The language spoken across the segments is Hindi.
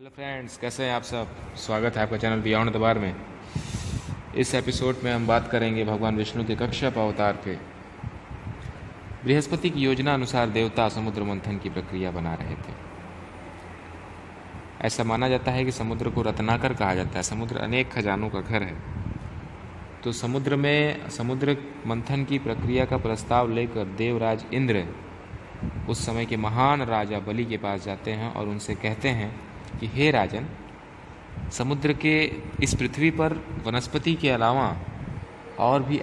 हेलो फ्रेंड्स, कैसे हैं आप सब। स्वागत है आपका चैनल बियॉन्ड द बार में। इस एपिसोड में हम बात करेंगे भगवान विष्णु के कश्यप अवतार पे। बृहस्पति की योजना अनुसार देवता समुद्र मंथन की प्रक्रिया बना रहे थे। ऐसा माना जाता है कि समुद्र को रत्नाकर कहा जाता है। समुद्र अनेक खजानों का घर है। तो समुद्र मंथन की प्रक्रिया का प्रस्ताव लेकर देवराज इंद्र उस समय के महान राजा बलि के पास जाते हैं और उनसे कहते हैं कि हे राजन, समुद्र के इस पृथ्वी पर वनस्पति के अलावा और भी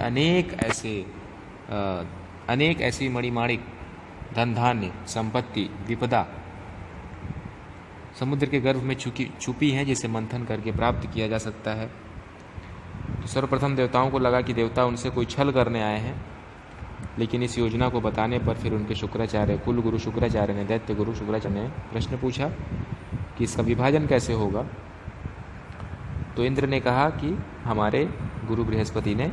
अनेक ऐसी मणिमाणिक, धन धान्य, संपत्ति, विपदा समुद्र के गर्भ में छुपी हैं, जिसे मंथन करके प्राप्त किया जा सकता है। तो सर्वप्रथम देवताओं को लगा कि देवता उनसे कोई छल करने आए हैं, लेकिन इस योजना को बताने पर फिर उनके कुल गुरु शुक्राचार्य ने, दैत्य गुरु शुक्राचार्य ने प्रश्न पूछा कि इसका विभाजन कैसे होगा। तो इंद्र ने कहा कि हमारे गुरु बृहस्पति ने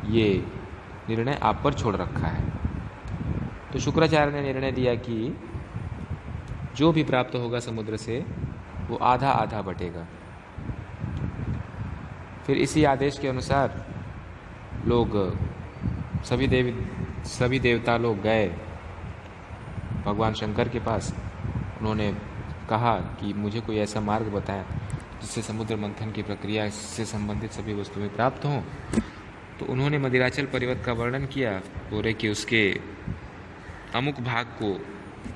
ये निर्णय आप पर छोड़ रखा है। तो शुक्राचार्य ने निर्णय दिया कि जो भी प्राप्त होगा समुद्र से वो आधा आधा बटेगा। फिर इसी आदेश के अनुसार सभी देवता लोग गए भगवान शंकर के पास। उन्होंने कहा कि मुझे कोई ऐसा मार्ग बताएं जिससे समुद्र मंथन की प्रक्रिया से संबंधित सभी वस्तुएं प्राप्त हों। तो उन्होंने मदिराचल पर्वत का वर्णन किया। बोले कि उसके अमुक भाग को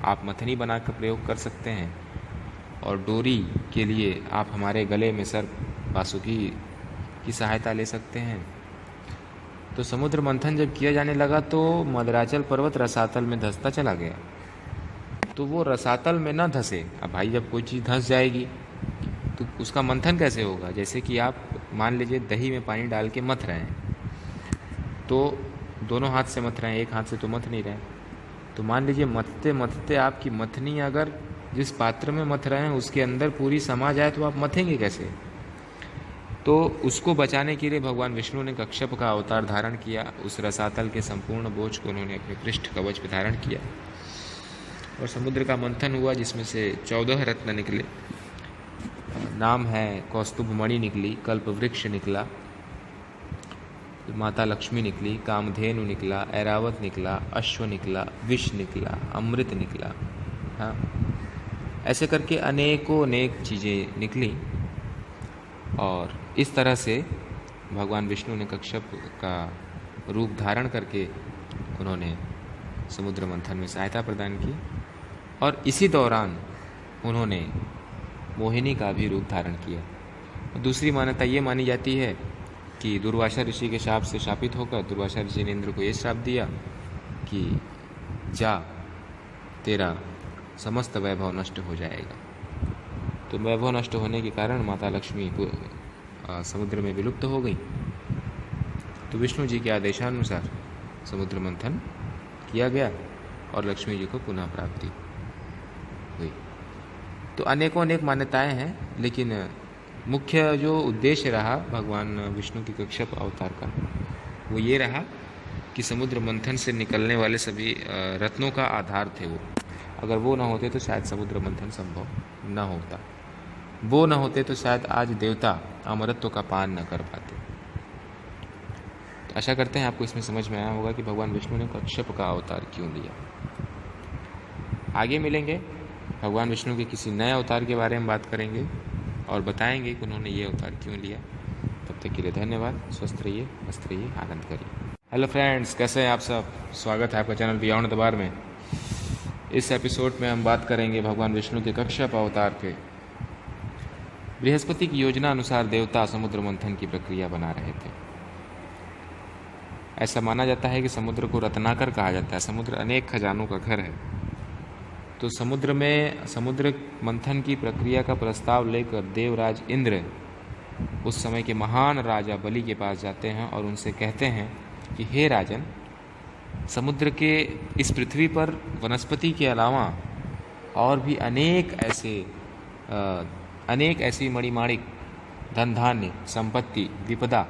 आप मथनी बनाकर प्रयोग कर सकते हैं, और डोरी के लिए आप हमारे गले में सर्प वासुकी की सहायता ले सकते हैं। तो समुद्र मंथन जब किया जाने लगा तो मदिराचल पर्वत रसातल में धंसता चला गया। तो वो रसातल में ना धंसे। अब भाई, जब कोई चीज़ धंस जाएगी तो उसका मंथन कैसे होगा। जैसे कि आप मान लीजिए दही में पानी डाल के मथ रहे हैं, तो दोनों हाथ से मथ रहे हैं, एक हाथ से तो मथ नहीं रहे हैं। तो मान लीजिए मथते मथते आपकी मथनी अगर जिस पात्र में मथ रहे हैं उसके अंदर पूरी समा जाए तो आप मथेंगे कैसे। तो उसको बचाने के लिए भगवान विष्णु ने कश्यप का अवतार धारण किया। उस रसातल के संपूर्ण बोझ को उन्होंने अपने पृष्ठ कवच पर धारण किया और समुद्र का मंथन हुआ, जिसमें से 14 रत्न निकले। नाम है कौस्तुभ मणि निकली, कल्प वृक्ष निकला, माता लक्ष्मी निकली, कामधेनु निकला, ऐरावत निकला, अश्व निकला, विष निकला, अमृत निकला। हाँ, ऐसे करके अनेक चीज़ें निकली। और इस तरह से भगवान विष्णु ने कश्यप का रूप धारण करके उन्होंने समुद्र मंथन में सहायता प्रदान की। और इसी दौरान उन्होंने मोहिनी का भी रूप धारण किया। दूसरी मान्यता ये मानी जाती है कि दुर्वासा ऋषि के शाप से शापित होकर दुर्वासा ऋषि ने इंद्र को ये श्राप दिया कि जा, तेरा समस्त वैभव नष्ट हो जाएगा। तो वैभव नष्ट होने के कारण माता लक्ष्मी को समुद्र में विलुप्त हो गई। तो विष्णु जी के आदेशानुसार समुद्र मंथन किया गया और लक्ष्मी जी को पुनः प्राप्ति हुई। तो अनेक मान्यताएं हैं, लेकिन मुख्य जो उद्देश्य रहा भगवान विष्णु के कश्यप अवतार का, वो ये रहा कि समुद्र मंथन से निकलने वाले सभी रत्नों का आधार थे वो। अगर वो ना होते तो शायद समुद्र मंथन संभव न होता। वो न होते तो शायद आज देवता अमरत्व का पान न कर पाते। तो आशा करते हैं आपको इसमें समझ में आया होगा कि भगवान विष्णु ने कश्यप का अवतार क्यों लिया। आगे मिलेंगे, भगवान विष्णु के किसी नए अवतार के बारे में बात करेंगे और बताएंगे कि उन्होंने ये अवतार क्यों लिया। तब तक के लिए धन्यवाद। स्वस्थ रहिए, मस्त रहिए, आनंद करिए। हेलो फ्रेंड्स, कैसे हैं आप सब। स्वागत है आपका चैनल बियॉन्ड द बार में। इस एपिसोड में हम बात करेंगे भगवान विष्णु के कश्यप अवतार पे। बृहस्पति की योजना अनुसार देवता समुद्र मंथन की प्रक्रिया बना रहे थे। ऐसा माना जाता है कि समुद्र को रत्नाकर कहा जाता है। समुद्र अनेक खजानों का घर है। तो समुद्र मंथन की प्रक्रिया का प्रस्ताव लेकर देवराज इंद्र उस समय के महान राजा बलि के पास जाते हैं और उनसे कहते हैं कि हे राजन, समुद्र के इस पृथ्वी पर वनस्पति के अलावा और भी अनेक ऐसी मणिमाणिक, धन धान्य, संपत्ति, विपदा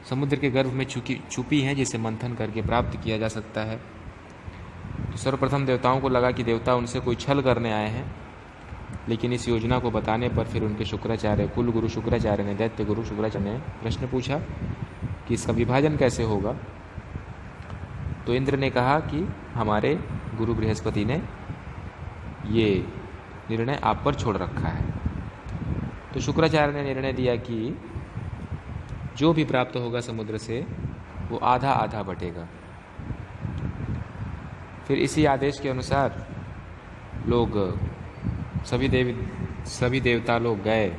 समुद्र के गर्भ में छुपी हैं, जिसे मंथन करके प्राप्त किया जा सकता है। तो सर्वप्रथम देवताओं को लगा कि देवता उनसे कोई छल करने आए हैं, लेकिन इस योजना को बताने पर फिर उनके शुक्राचार्य, कुल गुरु शुक्राचार्य ने, दैत्य गुरु शुक्राचार्य ने प्रश्न पूछा कि इसका विभाजन कैसे होगा। तो इंद्र ने कहा कि हमारे गुरु बृहस्पति ने ये निर्णय आप पर छोड़ रखा है। तो शुक्राचार्य ने निर्णय दिया कि जो भी प्राप्त होगा समुद्र से वो आधा आधा बटेगा। फिर इसी आदेश के अनुसार लोग सभी देवता लोग गए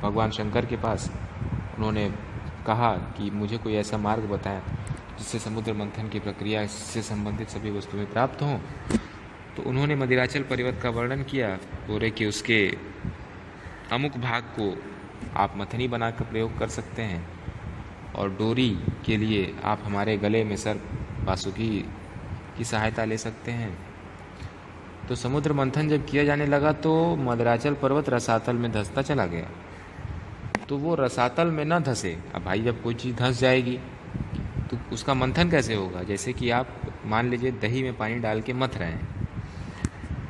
भगवान शंकर के पास। उन्होंने कहा कि मुझे कोई ऐसा मार्ग बताएं जिससे समुद्र मंथन की प्रक्रिया से संबंधित सभी वस्तुएं प्राप्त हों। तो उन्होंने मदिराचल पर्वत का वर्णन किया, बोले कि उसके अमुक भाग को आप मथनी बनाकर प्रयोग कर सकते हैं और डोरी के लिए आप हमारे गले में सर्प वासुकी की सहायता ले सकते हैं। तो समुद्र मंथन जब किया जाने लगा तो मदराचल पर्वत रसातल में धंसता चला गया। तो वो रसातल में न धंसे। अब भाई जब कोई चीज़ धंस जाएगी तो उसका मंथन कैसे होगा? जैसे कि आप मान लीजिए दही में पानी डाल के मथ रहे हैं,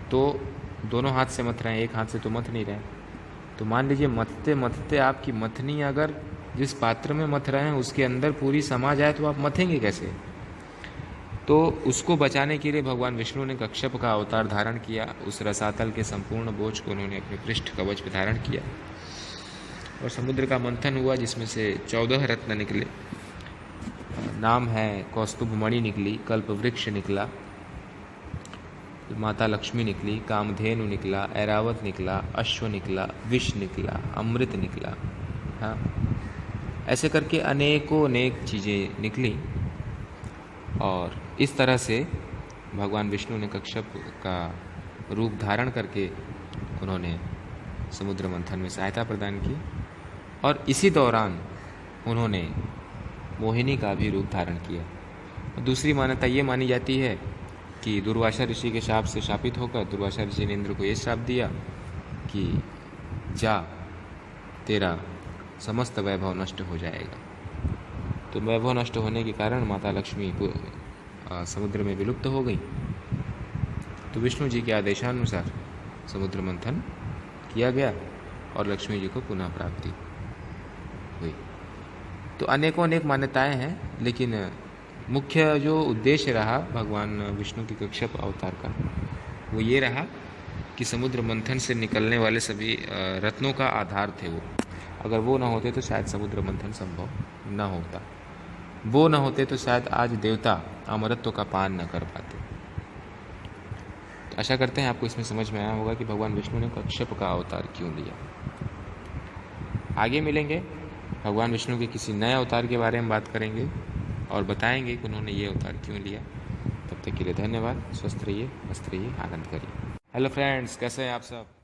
तो दोनों हाथ से मथ रहे हैं, एक हाथ से तो मथ नहीं रहे। तो मान लीजिए मथते मथते आपकी मथनी अगर जिस पात्र में मथ रहे हैं उसके अंदर पूरी समा जाए तो आप मथेंगे कैसे? तो उसको बचाने के लिए भगवान विष्णु ने कश्यप का अवतार धारण किया। उस रसातल के संपूर्ण बोझ को उन्होंने अपने पृष्ठ कवच पर धारण किया और समुद्र का मंथन हुआ, जिसमें से 14 रत्न निकले। नाम है कौस्तुभ मणि निकली, कल्प वृक्ष निकला, माता लक्ष्मी निकली, कामधेनु निकला, ऐरावत निकला, अश्व निकला, विष निकला, अमृत निकला। हाँ, ऐसे करके अनेकों अनेक चीज़ें निकली और इस तरह से भगवान विष्णु ने कश्यप का रूप धारण करके उन्होंने समुद्र मंथन में सहायता प्रदान की। और इसी दौरान उन्होंने मोहिनी का भी रूप धारण किया। दूसरी मान्यता ये मानी जाती है कि दुर्वासा ऋषि के शाप से शापित होकर दुर्वासा ऋषि ने इंद्र को ये श्राप दिया कि जा, तेरा समस्त वैभव नष्ट हो जाएगा। तो वैभव नष्ट होने के कारण माता लक्ष्मी को समुद्र में विलुप्त हो गई। तो विष्णु जी के आदेशानुसार समुद्र मंथन किया गया और लक्ष्मी जी को पुनः प्राप्ति हुई। तो अनेकों अनेक मान्यताएं हैं, लेकिन मुख्य जो उद्देश्य रहा भगवान विष्णु के कश्यप अवतार का वो ये रहा कि समुद्र मंथन से निकलने वाले सभी रत्नों का आधार थे वो। अगर वो ना होते तो शायद समुद्र मंथन संभव न होता। वो न होते तो शायद आज देवता अमरत्व का पान न कर पाते। तो आशा करते हैं आपको इसमें समझ में आया होगा कि भगवान विष्णु ने कश्यप का अवतार क्यों लिया। आगे मिलेंगे, भगवान विष्णु के किसी नए अवतार के बारे में बात करेंगे और बताएंगे कि उन्होंने ये अवतार क्यों लिया। तब तक के लिए धन्यवाद। स्वस्थ रहिए, मस्त रहिए, आनंद करिए। हेलो फ्रेंड्स, कैसे हैं आप सब?